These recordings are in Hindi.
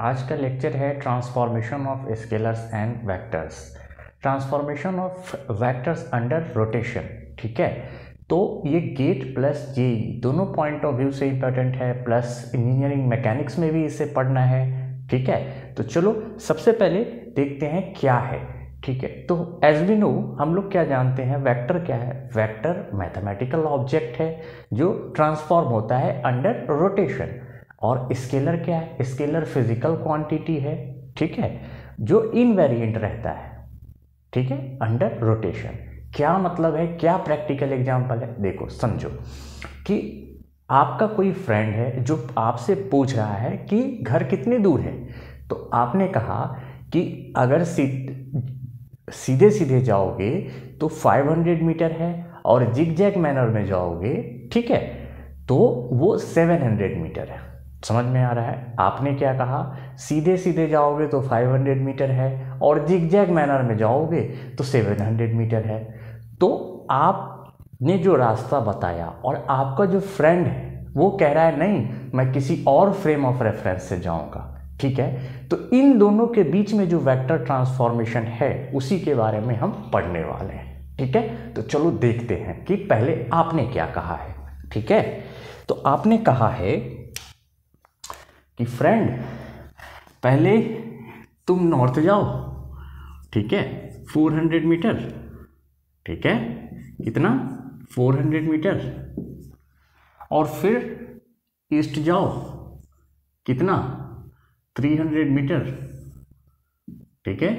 आज का लेक्चर है transformation of scalars and vectors, transformation of vectors under rotation. ठीक है, तो ये गेट प्लस जे दोनों पॉइंट ऑफ व्यू से इंपॉर्टेंट है, प्लस इंजीनियरिंग मैकेनिक्स में भी इसे पढ़ना है। ठीक है, तो चलो सबसे पहले देखते हैं क्या है। ठीक है, तो एज वी नो हम लोग क्या जानते हैं, वेक्टर क्या है। वेक्टर मैथमेटिकल ऑब्जेक्ट है जो ट्रांसफॉर्म होता है अंडर रोटेशन। और स्केलर क्या है, स्केलर फिजिकल क्वांटिटी है। ठीक है, जो इनवेरिएंट रहता है। ठीक है, अंडर रोटेशन। क्या मतलब है, क्या प्रैक्टिकल एग्जांपल है, देखो समझो कि आपका कोई फ्रेंड है जो आपसे पूछ रहा है कि घर कितनी दूर है। तो आपने कहा कि अगर सीधे सीधे जाओगे तो 500 मीटर है, और जिगजैग मैनर में जाओगे, ठीक है, तो वो 700 मीटर है। समझ में आ रहा है। आपने क्या कहा, सीधे सीधे जाओगे तो 500 मीटर है, और जिगजैग मैनर में जाओगे तो 700 मीटर है। तो आपने जो रास्ता बताया और आपका जो फ्रेंड है वो कह रहा है नहीं, मैं किसी और फ्रेम ऑफ रेफरेंस से जाऊंगा। ठीक है, तो इन दोनों के बीच में जो वेक्टर ट्रांसफॉर्मेशन है उसी के बारे में हम पढ़ने वाले हैं। ठीक है, तो चलो देखते हैं कि पहले आपने क्या कहा है। ठीक है, तो आपने कहा है कि फ्रेंड पहले तुम नॉर्थ जाओ। ठीक है, 400 मीटर। ठीक है, कितना, 400 मीटर। और फिर ईस्ट जाओ, कितना, 300 मीटर। ठीक है,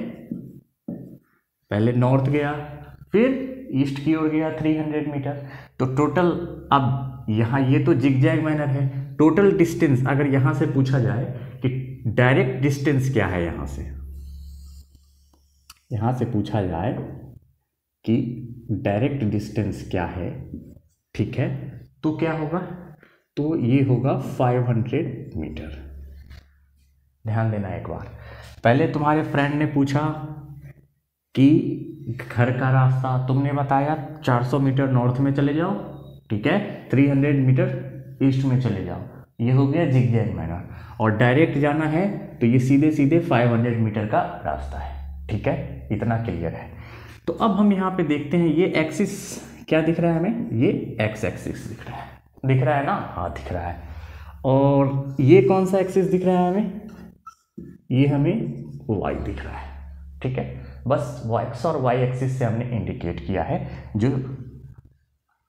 पहले नॉर्थ गया, फिर ईस्ट की ओर गया 300 मीटर। तो टोटल, अब यहाँ ये तो जिगजैग मैनर है, टोटल डिस्टेंस अगर यहाँ से पूछा जाए कि डायरेक्ट डिस्टेंस क्या है, यहाँ से पूछा जाए कि डायरेक्ट डिस्टेंस क्या है, ठीक है, तो क्या होगा, तो ये होगा 500 मीटर। ध्यान देना एक बार, पहले तुम्हारे फ्रेंड ने पूछा कि घर का रास्ता, तुमने बताया 400 मीटर नॉर्थ में चले जाओ। ठीक है, 300 मीटर ईस्ट में चले जाओ, ये हो गया जिगजैग मैनर। और डायरेक्ट जाना है तो ये सीधे सीधे 500 मीटर का रास्ता है। ठीक है, इतना क्लियर है। तो अब हम यहाँ पे देखते हैं, ये एक्सिस क्या दिख रहा है हमें, ये एक्स एक्सिस दिख रहा है ना, हाँ दिख रहा है। और ये कौन सा एक्सिस दिख रहा है हमें, ये हमें वाई दिख रहा है। ठीक है, बस एक्स और वाई एक्सिस से हमने इंडिकेट किया है जो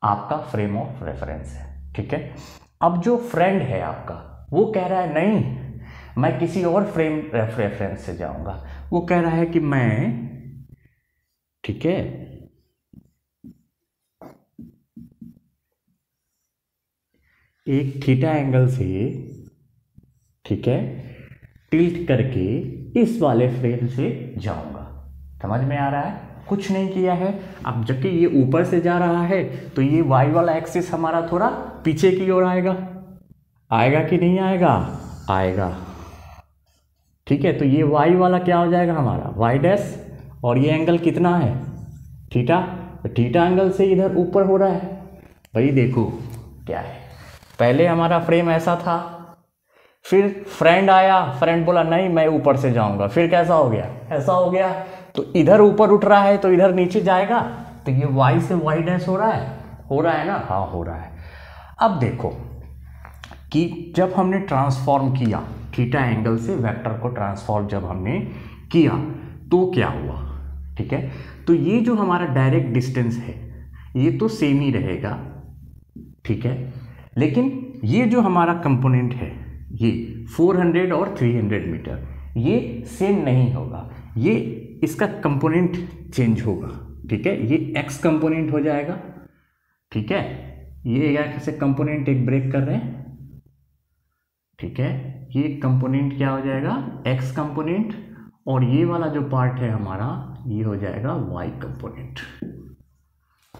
आपका फ्रेम ऑफ रेफरेंस है। ठीक है, अब जो फ्रेंड है आपका वो कह रहा है नहीं, मैं किसी और फ्रेम रेफरेंस से जाऊंगा। वो कह रहा है कि मैं, ठीक है, एक थीटा एंगल से, ठीक है, टिल्ट करके इस वाले फ्रेम से जाऊंगा। समझ में आ रहा है, कुछ नहीं किया है। अब जबकि ये ऊपर से जा रहा है तो ये वाई वाला एक्सिस हमारा थोड़ा पीछे की ओर आएगा कि नहीं आएगा। ठीक है, तो ये वाई वाला क्या हो जाएगा हमारा वाई डैश, और ये एंगल कितना है, थीटा। थीटा एंगल से इधर ऊपर हो रहा है। भाई देखो क्या है, पहले हमारा फ्रेम ऐसा था, फिर फ्रेंड आया, फ्रेंड बोला नहीं मैं ऊपर से जाऊंगा, फिर कैसा हो गया, ऐसा हो गया। तो इधर ऊपर उठ रहा है तो इधर नीचे जाएगा, तो ये वाई से वाई डैश हो रहा है ना, हाँ हो रहा है। अब देखो कि जब हमने ट्रांसफॉर्म किया थीटा एंगल से वेक्टर को ट्रांसफॉर्म जब हमने किया तो क्या हुआ। ठीक है, तो ये जो हमारा डायरेक्ट डिस्टेंस है ये तो सेम ही रहेगा। ठीक है, लेकिन ये जो हमारा कंपोनेंट है ये 400 और 300 मीटर ये सेम नहीं होगा, ये इसका कंपोनेंट चेंज होगा। ठीक है, ये एक्स कंपोनेंट हो जाएगा। ठीक है, ये कैसे कंपोनेंट एक ब्रेक कर रहे हैं। ठीक है, ये कंपोनेंट क्या हो जाएगा, एक्स कंपोनेंट, और ये वाला जो पार्ट है हमारा ये हो जाएगा वाई कंपोनेंट।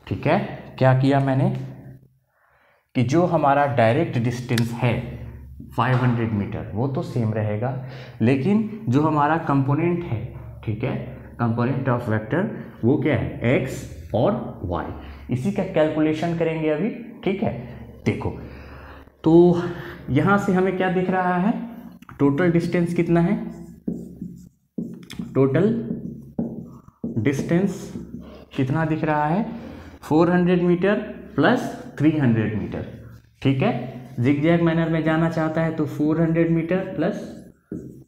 ठीक है, क्या किया मैंने कि जो हमारा डायरेक्ट डिस्टेंस है 500 मीटर वो तो सेम रहेगा, लेकिन जो हमारा कंपोनेंट है, ठीक है, कंपोनेंट ऑफ वेक्टर वो क्या है, एक्स और वाई। इसी का कैलकुलेशन करेंगे अभी। ठीक है, देखो तो यहाँ से हमें क्या दिख रहा है, टोटल डिस्टेंस कितना है, टोटल डिस्टेंस कितना दिख रहा है, 400 मीटर प्लस 300 मीटर, ठीक है। जिगजैग मैनर में जाना चाहता है तो 400 मीटर प्लस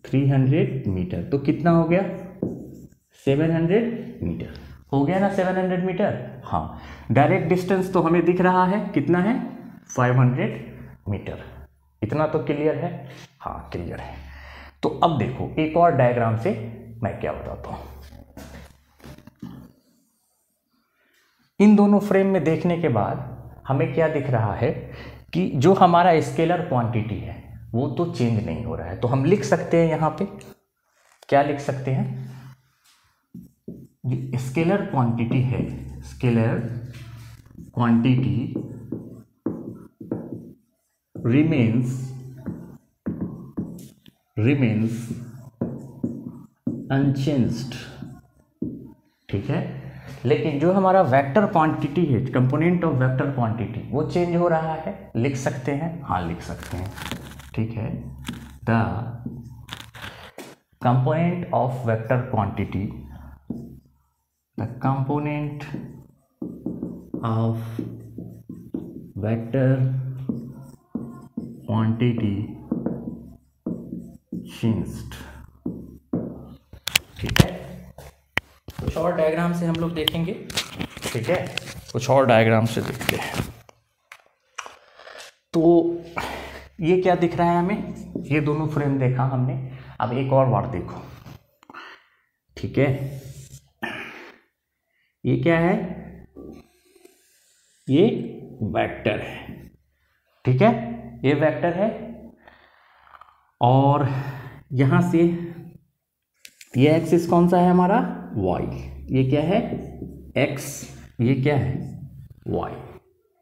300 मीटर, तो कितना हो गया, 700 मीटर हो गया ना, 700 मीटर। हाँ, डायरेक्ट डिस्टेंस तो हमें दिख रहा है कितना है, 500 मीटर। इतना तो क्लियर है, हाँ क्लियर है। तो अब देखो एक और डायग्राम से मैं क्या बताता हूं। इन दोनों फ्रेम में देखने के बाद हमें क्या दिख रहा है कि जो हमारा स्केलर क्वांटिटी है वो तो चेंज नहीं हो रहा है, तो हम लिख सकते हैं यहां पे, क्या लिख सकते हैं, जो स्केलर क्वांटिटी है, स्केलर क्वांटिटी remains अनचेंज्ड, ठीक है। लेकिन जो हमारा वेक्टर क्वांटिटी है, कंपोनेंट ऑफ वेक्टर क्वांटिटी, वो चेंज हो रहा है, लिख सकते हैं, हाँ लिख सकते हैं, ठीक है। The component of vector quantity, the component of vector quantity changed, ठीक है। कुछ और डायग्राम से हम लोग देखेंगे, ठीक है, कुछ और डायग्राम से देखते हैं। तो ये क्या दिख रहा है हमें, ये दोनों फ्रेम देखा हमने, अब एक और बार देखो, ठीक है। ये क्या है, ये वेक्टर है, ठीक है, ये वेक्टर है, और यहां से ये एक्सिस कौन सा है हमारा, y, ये क्या है x, ये क्या है y,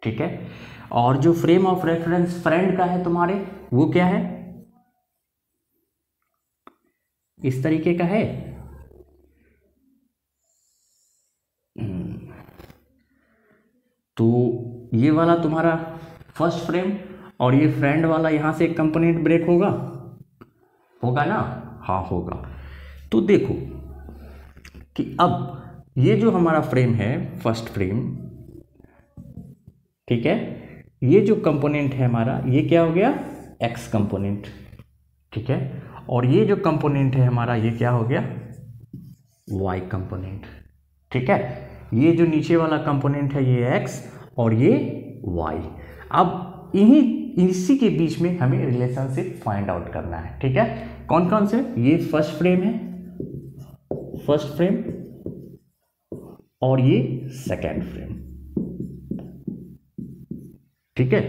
ठीक है। और जो फ्रेम ऑफ रेफरेंस फ्रेंड का है तुम्हारे, वो क्या है, इस तरीके का है, तो ये वाला तुम्हारा फर्स्ट फ्रेम, और ये फ्रेंड वाला यहां से एक कंपोनेंट ब्रेक होगा ना, हाँ होगा। तो देखो कि अब ये जो हमारा फ्रेम है, फर्स्ट फ्रेम, ठीक है, ये जो कंपोनेंट है हमारा, ये क्या हो गया, एक्स कंपोनेंट, ठीक है। और ये जो कंपोनेंट है हमारा, ये क्या हो गया, वाई कंपोनेंट, ठीक है। ये जो नीचे वाला कंपोनेंट है ये एक्स और ये वाई। अब इसी के बीच में हमें रिलेशनशिप फाइंड आउट करना है, ठीक है। कौन कौन से, ये फर्स्ट फ्रेम है, फर्स्ट फ्रेम, और ये सेकेंड फ्रेम, ठीक है।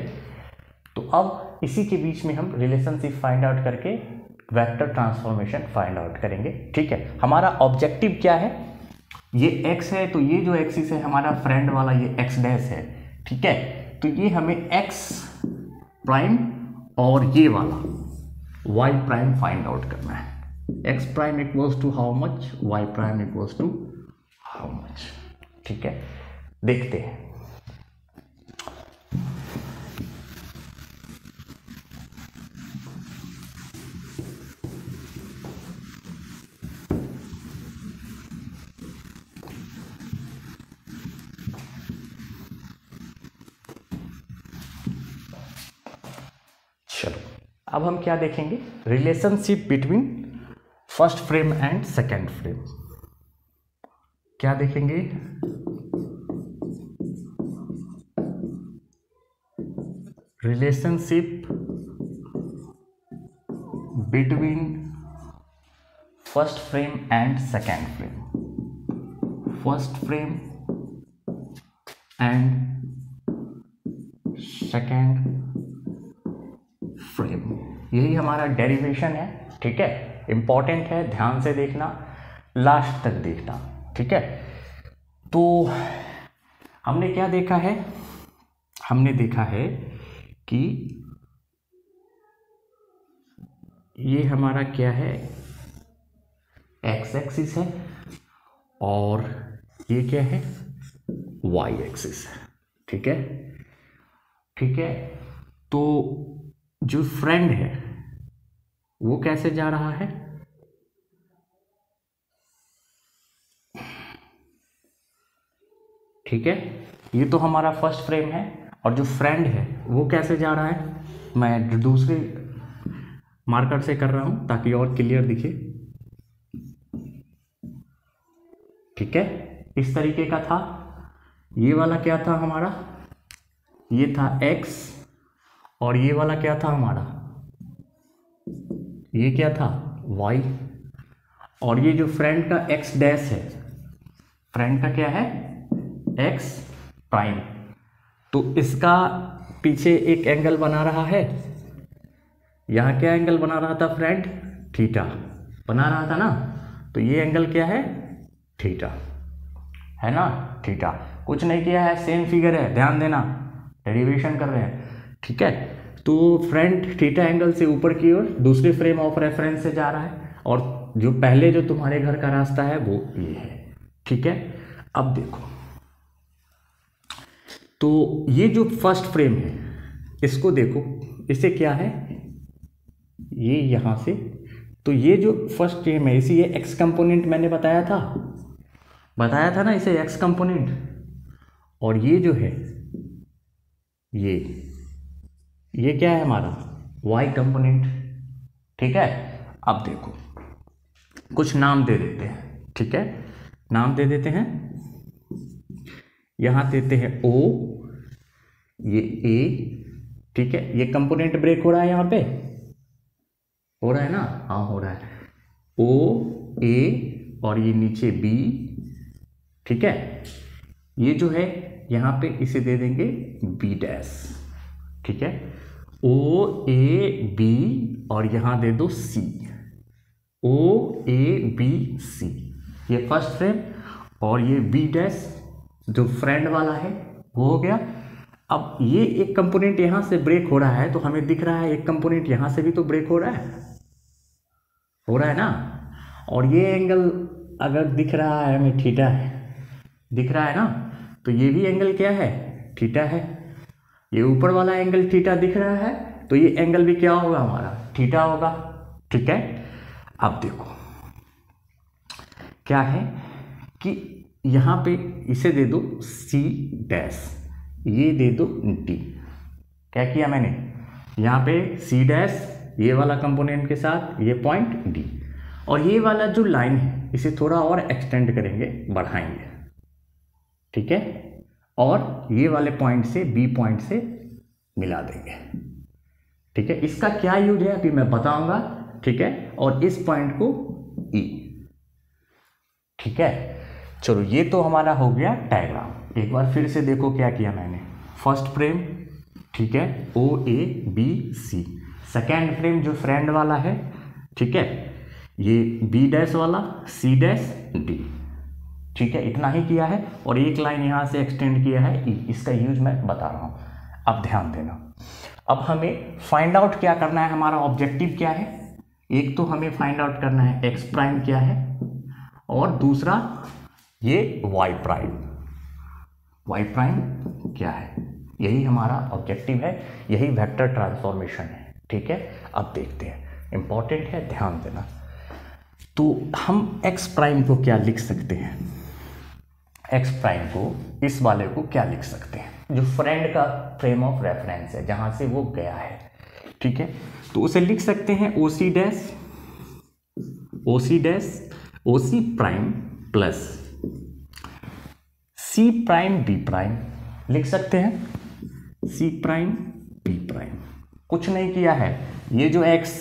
तो अब इसी के बीच में हम रिलेशनशिप फाइंड आउट करके वेक्टर ट्रांसफॉर्मेशन फाइंड आउट करेंगे, ठीक है। हमारा ऑब्जेक्टिव क्या है, ये x है, तो ये जो एक्सिस है हमारा फ्रेंड वाला, ये x डैश है, ठीक है। तो ये हमें x प्राइम और ये वाला y प्राइम फाइंड आउट करना है। x prime equals to how much, y prime equals to how much, ठीक है। देखते हैं, चलो अब हम क्या देखेंगे, relationship between first frame and second frame. क्या देखेंगे, relationship between first frame and second frame, first frame and second frame, यही हमारा डेरिवेशन है, ठीक है। इंपॉर्टेंट है, ध्यान से देखना, लास्ट तक देखना, ठीक है। तो हमने क्या देखा है, हमने देखा है कि ये हमारा क्या है, एक्स एक्सिस है, और ये क्या है, वाई एक्सिस है, ठीक है, ठीक है। तो जो फ्रेंड है, वो कैसे जा रहा है, ठीक है। ये तो हमारा फर्स्ट फ्रेम है, और जो फ्रेंड है वो कैसे जा रहा है, मैं दूसरे मार्कर से कर रहा हूं ताकि और क्लियर दिखे, ठीक है। इस तरीके का था। ये वाला क्या था हमारा, ये था x, और ये वाला क्या था हमारा, ये क्या था y, और ये जो फ्रेंड का x डैश है, फ्रेंड का क्या है x प्राइम, तो इसका पीछे एक एंगल बना रहा है। यहाँ क्या एंगल बना रहा था फ्रेंड, थीटा बना रहा था ना, तो ये एंगल क्या है, थीटा है ना, थीटा। कुछ नहीं किया है, सेम फिगर है, ध्यान देना, डेरिवेशन कर रहे हैं, ठीक है। तो फ्रंट थीटा एंगल से ऊपर की ओर दूसरे फ्रेम ऑफ रेफरेंस से जा रहा है, और जो पहले जो तुम्हारे घर का रास्ता है वो ये है, ठीक है। अब देखो, तो ये जो फर्स्ट फ्रेम है इसको देखो, इसे क्या है, ये यहां से, तो ये जो फर्स्ट फ्रेम है इसे ये एक्स कंपोनेंट मैंने बताया था ना, इसे एक्स कंपोनेंट, और ये जो है ये क्या है हमारा वाई कंपोनेंट, ठीक है। अब देखो कुछ नाम दे देते हैं, ठीक है, नाम दे देते हैं, यहां देते हैं ओ, ये ए, ठीक है। ये कंपोनेंट ब्रेक हो रहा है, यहां पे हो रहा है ना, हाँ हो रहा है, ओ ए, और ये नीचे बी, ठीक है। ये जो है यहां पे इसे दे देंगे बी डैश, ठीक है, ओ ए बी, और यहां दे दो सी, ओ ए बी सी, ये फर्स्ट फ्रेम, और ये बी डैश जो फ्रेंड वाला है वो हो गया। अब ये एक कंपोनेंट यहां से ब्रेक हो रहा है, तो हमें दिख रहा है एक कंपोनेंट यहां से भी तो ब्रेक हो रहा है ना, और ये एंगल अगर दिख रहा है हमें थीटा है, दिख रहा है ना, तो ये भी एंगल क्या है, थीटा है। ये ऊपर वाला एंगल थीटा दिख रहा है, तो ये एंगल भी क्या होगा हमारा, थीटा होगा, ठीक है। अब देखो क्या है कि यहां पे इसे दे दो सी डैश, ये दे दो डी, क्या किया मैंने, यहां पे सी डैश ये वाला कंपोनेंट के साथ ये पॉइंट डी, और ये वाला जो लाइन है इसे थोड़ा और एक्सटेंड करेंगे, बढ़ाएंगे, ठीक है, और ये वाले पॉइंट से बी पॉइंट से मिला देंगे, ठीक है। इसका क्या यूज है अभी मैं बताऊंगा, ठीक है, और इस पॉइंट को ई, ठीक है। चलो ये तो हमारा हो गया डायग्राम। एक बार फिर से देखो क्या किया मैंने, फर्स्ट फ्रेम, ठीक है, O A B C, second frame जो फ्रेंड वाला है, ठीक है, ये बी डैश वाला सी डैश डी, ठीक है, इतना ही किया है, और एक लाइन यहां से एक्सटेंड किया है ई, इसका यूज मैं बता रहा हूं। अब ध्यान देना, अब हमें फाइंड आउट क्या करना है, हमारा ऑब्जेक्टिव क्या है, एक तो हमें फाइंड आउट करना है एक्स प्राइम क्या है, और दूसरा ये वाई प्राइम क्या है, यही हमारा ऑब्जेक्टिव है, यही वेक्टर ट्रांसफॉर्मेशन है, ठीक है। अब देखते हैं, इंपॉर्टेंट है, ध्यान देना। तो हम एक्स प्राइम को क्या लिख सकते हैं, एक्स प्राइम को इस वाले को क्या लिख सकते हैं, जो फ्रेंड का फ्रेम ऑफ रेफरेंस है जहां से वो गया है, ठीक है, तो उसे लिख सकते हैं ओ C prime plus C prime B prime, लिख सकते हैं सी प्राइम बी प्राइम। कुछ नहीं किया है, ये जो एक्स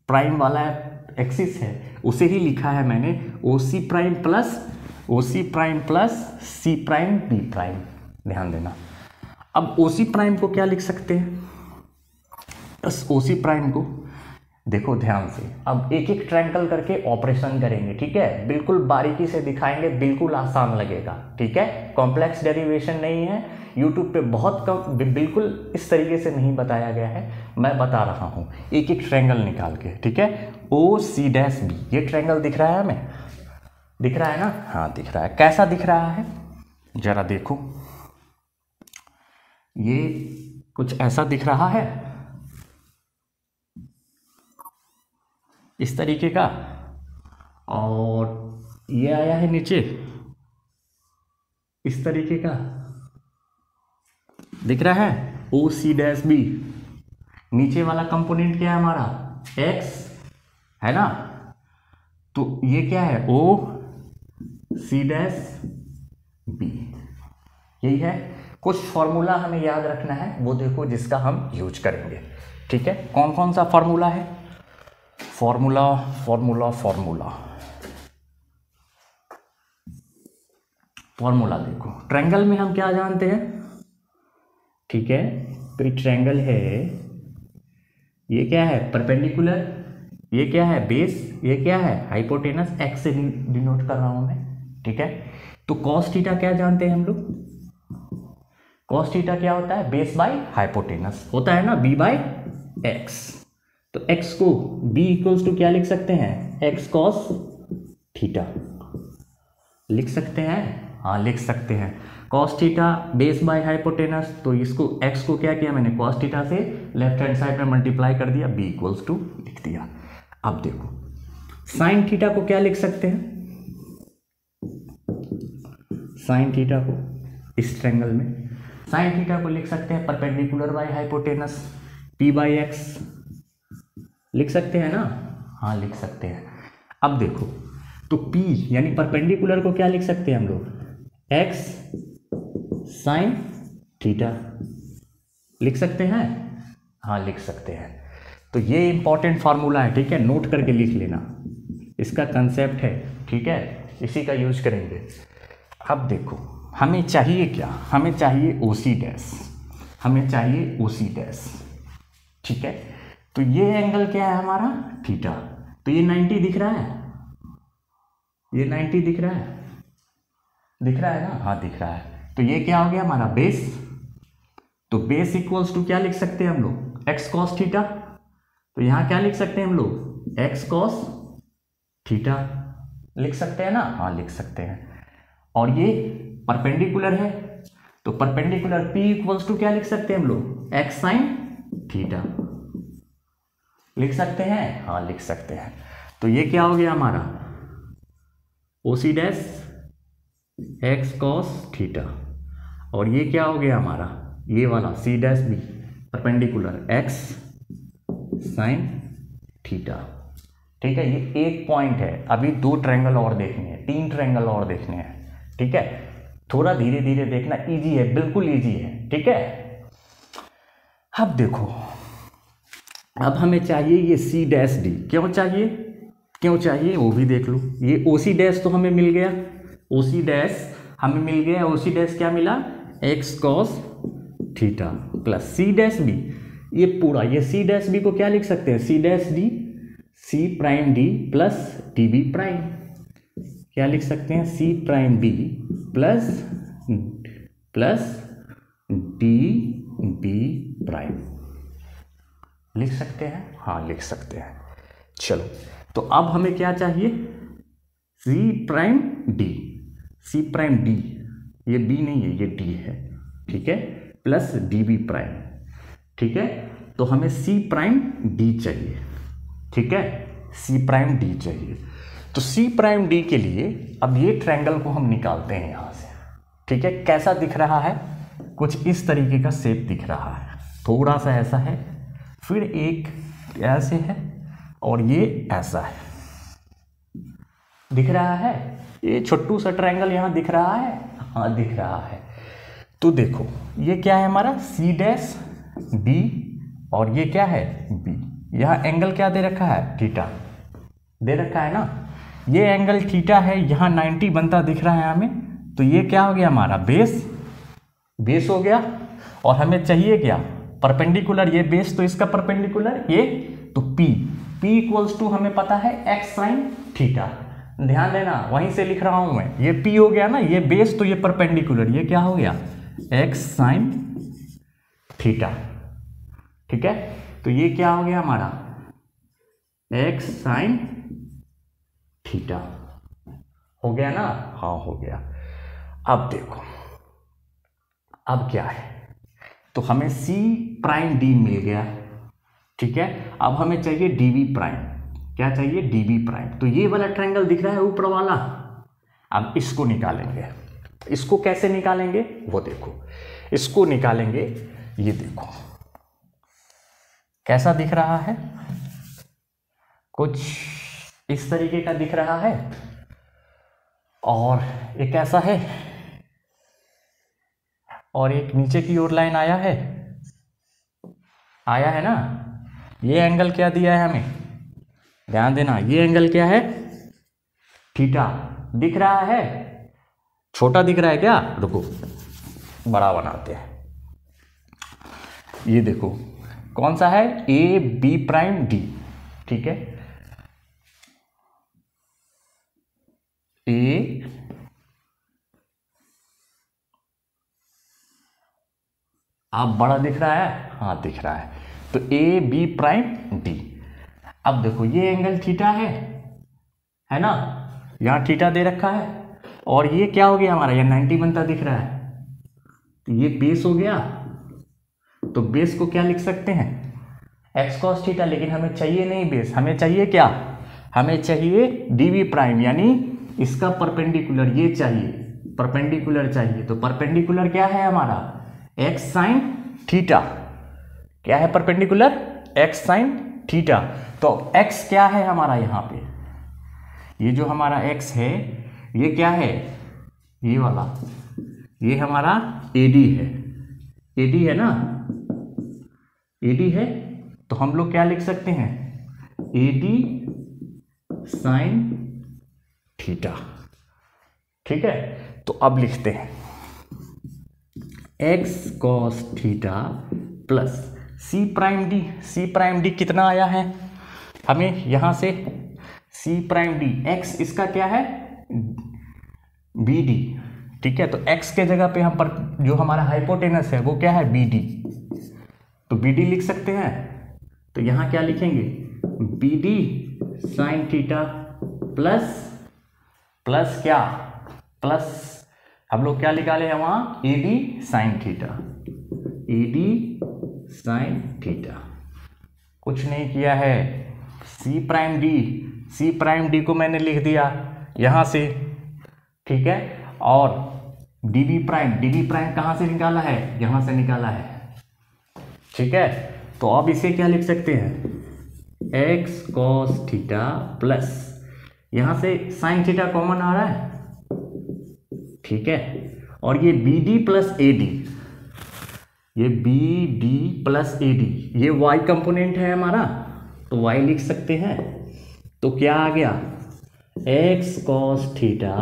प्राइम वाला एक्सिस है उसे ही लिखा है मैंने, ओ C prime plus C prime B prime, ध्यान देना। अब ओ सी प्राइम को क्या लिख सकते हैं, बस ओ सी प्राइम को देखो ध्यान से, अब एक एक ट्रायंगल करके ऑपरेशन करेंगे, ठीक है, बिल्कुल बारीकी से दिखाएंगे, बिल्कुल आसान लगेगा, ठीक है, कॉम्प्लेक्स डेरिवेशन नहीं है, यूट्यूब पे बहुत कम, बिल्कुल इस तरीके से नहीं बताया गया है, मैं बता रहा हूँ एक एक ट्रायंगल निकाल के, ठीक है। ओ सी डैश बी, ये ट्रायंगल दिख रहा है हमें, दिख रहा है ना, हाँ दिख रहा है, कैसा दिख रहा है जरा देखो, ये कुछ ऐसा दिख रहा है, इस तरीके का, और ये आया है नीचे इस तरीके का, दिख रहा है ओ सी डैश बी। नीचे वाला कंपोनेंट क्या है हमारा, एक्स है ना, तो ये क्या है ओ सी डैश बी, यही है। कुछ फॉर्मूला हमें याद रखना है, वो देखो जिसका हम यूज करेंगे, ठीक है। कौन कौन सा फॉर्मूला है, फॉर्मूला फॉर्मूला फॉर्मूला फॉर्मूला देखो, ट्रायंगल में हम क्या जानते हैं, ठीक है। तो ये ट्रायंगल है, ये क्या है परपेंडिकुलर, ये क्या है बेस, ये क्या है हाइपोटेनस, एक्स से डिनोट कर रहा हूं मैं, ठीक है। तो कॉस थीटा क्या जानते हैं हम लोग, कॉस थीटा क्या होता है, बेस बाय हाइपोटेनस होता है ना, बी बाय एक्स। तो एक्स को बी इक्वल्स टू क्या लिख सकते हैं, एक्स कॉस थीटा लिख सकते हैं, हाँ लिख सकते हैं। Cos theta base by hypotenuse, तो इसको एक्स को क्या किया मैंने, कॉस थीटा से लेफ्ट हैंड साइड में मल्टीप्लाई कर दिया, बी इक्वल्स टू लिख दिया। अब देखो साइन थीटा को क्या लिख सकते हैं, साइन थीटा को इस ट्रायंगल में साइन थीटा को लिख सकते हैं perpendicular by hypotenuse, P by x लिख सकते हैं ना, हाँ लिख सकते हैं। अब देखो तो P यानी परपेंडिकुलर को क्या लिख सकते हैं हम लोग, x साइन थीटा लिख सकते हैं, हाँ लिख सकते हैं। तो ये इंपॉर्टेंट फार्मूला है, ठीक है, नोट करके लिख लेना, इसका कंसेप्ट है, ठीक है, इसी का यूज करेंगे। अब देखो हमें चाहिए क्या, हमें चाहिए OC डैश, हमें चाहिए OC डैश, ठीक है। तो ये एंगल क्या है हमारा थीटा, तो ये 90 दिख रहा है, ये 90 दिख रहा है, दिख रहा है ना, हाँ दिख रहा है। तो ये क्या हो गया हमारा बेस, तो बेस इक्वल्स टू क्या लिख सकते हैं हम लोग, एक्स कॉस थीटा, तो यहां क्या लिख सकते हैं हम लोग, एक्स कॉस थीटा लिख सकते हैं ना, हाँ लिख सकते हैं। और ये परपेंडिकुलर है, तो परपेंडिकुलर P इक्वल्स टू क्या लिख सकते हैं हम लोग, एक्स साइन थीटा लिख सकते हैं, हाँ लिख सकते हैं। तो ये क्या हो गया हमारा OC dash X cos theta, और ये क्या हो गया हमारा ये वाला C dash B perpendicular X sine theta, ठीक है। ये एक पॉइंट है, अभी 2 ट्रायंगल और देखने हैं, 3 ट्रायंगल और देखने हैं, ठीक है। थोड़ा धीरे धीरे देखना, इजी है, बिल्कुल इजी है, ठीक है। अब देखो अब हमें चाहिए ये C डैश डी, क्यों चाहिए वो भी देख लो। ये OC डैश तो हमें मिल गया, OC डैश हमें मिल गया, OC डैश क्या मिला, X cos theta plus C dash B, ये पूरा ये C डैश बी को क्या लिख सकते हैं, C dash D C prime D plus D B prime, क्या लिख सकते हैं, C prime B plus D B prime लिख सकते हैं, हाँ लिख सकते हैं। चलो तो अब हमें क्या चाहिए, C प्राइम डी, ये B नहीं है ये D है, ठीक है, प्लस डी बी प्राइम, ठीक है। तो हमें C प्राइम D चाहिए, ठीक है, C प्राइम D चाहिए। तो C प्राइम D के लिए अब ये ट्रायंगल को हम निकालते हैं यहां से, ठीक है। कैसा दिख रहा है, कुछ इस तरीके का शेप दिख रहा है, थोड़ा सा ऐसा है, फिर एक ऐसे है, और ये ऐसा है, दिख रहा है। ये छोटू सा ट्रायंगल यहां दिख रहा है, हाँ दिख रहा है। तो देखो ये क्या है हमारा C डैश D, और ये क्या है B, यहाँ एंगल क्या दे रखा है, थीटा दे रखा है ना, ये एंगल थीटा है, यहाँ 90 बनता दिख रहा है हमें। तो ये क्या हो गया हमारा बेस हो गया, और हमें चाहिए क्या परपेंडिकुलर, ये बेस तो इसका परपेंडिकुलर ये, तो P इक्वल्स टू हमें पता है एक्स साइन थीटा, ध्यान देना वहीं से लिख रहा हूं मैं, ये P हो गया ना, ये बेस तो ये परपेंडिकुलर, ये क्या हो गया एक्स साइन थीटा, ठीक है। तो ये क्या हो गया हमारा एक्स साइन थीटा, हो गया ना, हाँ हो गया। अब देखो अब क्या है, तो हमें C प्राइम D मिल गया, ठीक है। अब हमें चाहिए डी बी प्राइम, क्या चाहिए, डीबी प्राइम। तो ये वाला ट्रायंगल दिख रहा है ऊपर वाला, अब इसको निकालेंगे। इसको कैसे निकालेंगे वो देखो, इसको निकालेंगे, ये देखो कैसा दिख रहा है, कुछ इस तरीके का दिख रहा है, और एक ऐसा है, और एक नीचे की ओर लाइन आया है ना। ये एंगल क्या दिया है हमें, ध्यान देना, ये एंगल क्या है, थीटा दिख रहा है, छोटा दिख रहा है क्या, रुको बड़ा बनाते हैं। ये देखो कौन सा है, ए बी प्राइम डी, ठीक है, ए आप बड़ा दिख रहा है, हाँ दिख रहा है, तो ए बी प्राइम डी। अब देखो ये एंगल थीटा है ना, यहाँ थीटा दे रखा है, और ये क्या हो गया हमारा, ये 90 बनता दिख रहा है, तो ये बेस हो गया। तो बेस को क्या लिख सकते हैं, एक्स कॉस थीटा, लेकिन हमें चाहिए नहीं बेस, हमें चाहिए क्या, हमें चाहिए डीवी प्राइम, यानी इसका परपेंडिकुलर, ये चाहिए परपेंडिकुलर चाहिए। तो परपेंडिकुलर क्या है हमारा, एक्स साइन थीटा, क्या है परपेंडिकुलर, एक्स साइन थीटा। तो एक्स क्या है हमारा यहाँ पे, ये जो हमारा एक्स है ये क्या है, ये वाला, ये हमारा एडी है, एडी है ना, एडी है, तो हम लोग क्या लिख सकते हैं, एडी साइन थीटा, ठीक है। तो अब लिखते हैं x cos theta plus C prime D, C prime D कितना आया है हमें यहाँ से, सी प्राइम डी, एक्स इसका क्या है बी डी, ठीक है। तो एक्स के जगह पे हम पर जो हमारा हाइपोटेनस है वो क्या है बी डी, तो बी डी लिख सकते हैं। तो यहाँ क्या लिखेंगे, B D sine theta plus क्या, प्लस हम लोग क्या निकाले हैं वहाँ, A D sine theta, A D sine theta, कुछ नहीं किया है। सी प्राइम डी को मैंने लिख दिया यहाँ से, ठीक है, और डी बी प्राइम कहाँ से निकाला है, यहाँ से निकाला है, ठीक है। तो अब इसे क्या लिख सकते हैं, एक्स कॉस थीटा प्लस, यहाँ से साइन थीटा कॉमन आ रहा है, ठीक है, और ये B D plus A D, ये B D plus A D, ये वाई कंपोनेंट है हमारा, तो वाई लिख सकते हैं। तो क्या आ गया, X cos theta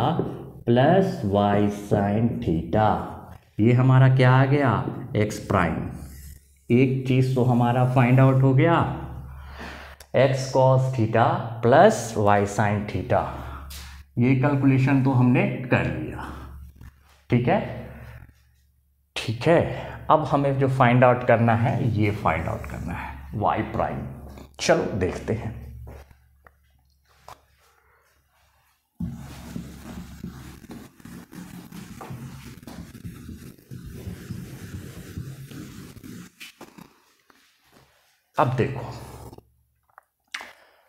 plus Y sine theta, ये हमारा क्या आ गया, एक्स प्राइम। एक चीज तो हमारा फाइंड आउट हो गया, X cos theta plus Y sine theta, ये कैलकुलेशन तो हमने कर लिया, ठीक है, ठीक है। अब हमें जो फाइंड आउट करना है, ये फाइंड आउट करना है वाई प्राइम, चलो देखते हैं। अब देखो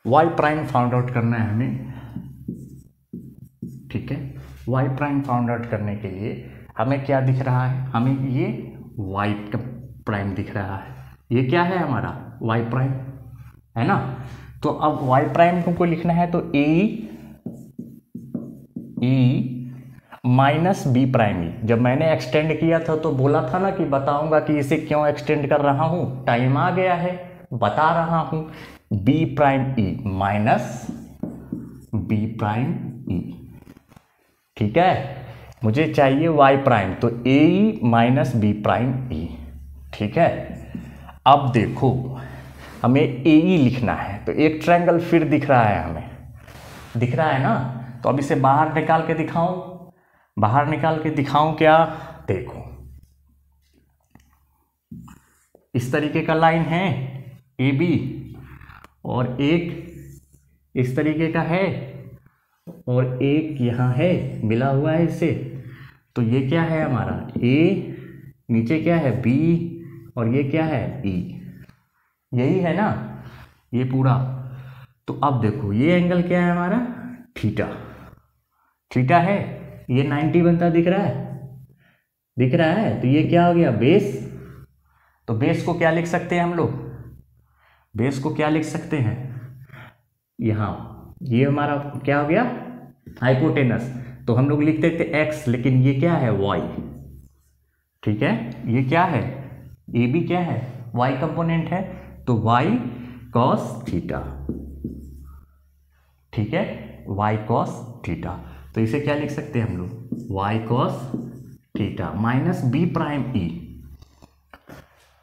वाई प्राइम फाउंड आउट करना है हमें, ठीक है। वाई प्राइम फाउंड आउट करने के लिए हमें क्या दिख रहा है, हमें ये वाई का प्राइम दिख रहा है, ये क्या है हमारा वाई प्राइम, है ना। तो अब वाई प्राइम को लिखना है, तो ए माइनस बी प्राइम ई, जब मैंने एक्सटेंड किया था तो बोला था ना कि बताऊंगा कि इसे क्यों एक्सटेंड कर रहा हूं, टाइम आ गया है, बता रहा हूं, B prime E minus B prime ई, ठीक है। मुझे चाहिए वाई प्राइम, तो ए ई माइनस बी प्राइम ई, ठीक है। अब देखो हमें ए ई लिखना है, तो एक ट्रायंगल फिर दिख रहा है हमें, दिख रहा है ना। तो अब इसे बाहर निकाल के दिखाऊं, बाहर निकाल के दिखाऊं क्या, देखो इस तरीके का लाइन है ए बी, और एक इस तरीके का है, और एक यहाँ है मिला हुआ है इससे। तो ये क्या है हमारा ए, नीचे क्या है बी, और ये क्या है ई, यही है ना ये पूरा। तो अब देखो ये एंगल क्या है हमारा, थीटा, थीटा है, ये 90 बनता दिख रहा है, दिख रहा है। तो ये क्या हो गया, बेस। तो बेस को क्या लिख सकते हैं हम लोग, बेस को क्या लिख सकते हैं, यहाँ ये हमारा क्या हो गया, हाइपोटेनस। तो हम लोग लिखते थे एक्स, लेकिन ये क्या है, वाई। ठीक है, ये क्या है, ए बी क्या है, वाई कंपोनेंट है, तो वाई कॉस थीटा। ठीक है, वाई कॉस थीटा। तो इसे क्या लिख सकते हैं हम लोग, Y cos theta minus B prime E.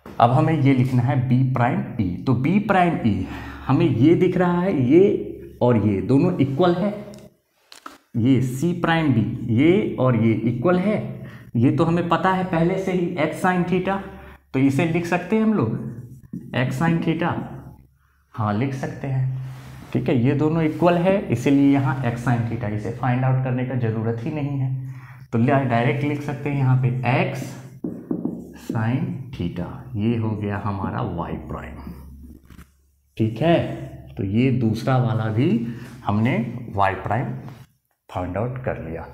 अब हमें ये लिखना है बी प्राइम ई। तो बी प्राइम ई हमें ये दिख रहा है, ये और ये दोनों इक्वल है, ये सी प्राइम बी ये और ये इक्वल है, ये तो हमें पता है पहले से ही, एक्स साइन थीटा। तो इसे लिख सकते हैं हम लोग एक्स साइन थीटा, हाँ लिख सकते हैं। ठीक है, ये दोनों इक्वल है, इसीलिए यहाँ एक्स साइन थीटा, इसे फाइंड आउट करने का ज़रूरत ही नहीं है। तो डायरेक्ट लिख सकते हैं यहाँ पे एक्स साइन थीटा, ये हो गया हमारा वाई प्राइम। ठीक है, तो ये दूसरा वाला भी हमने वाई प्राइम फाइंड आउट कर लिया।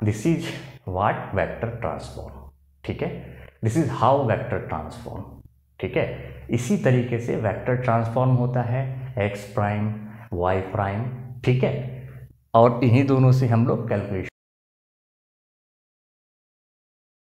This is what vector transform. ठीक है, this is how vector transform. ठीक है, इसी तरीके से वेक्टर ट्रांसफॉर्म होता है, एक्स प्राइम वाई प्राइम। ठीक है, और इन्हीं दोनों से हम लोग कैलकुलेशन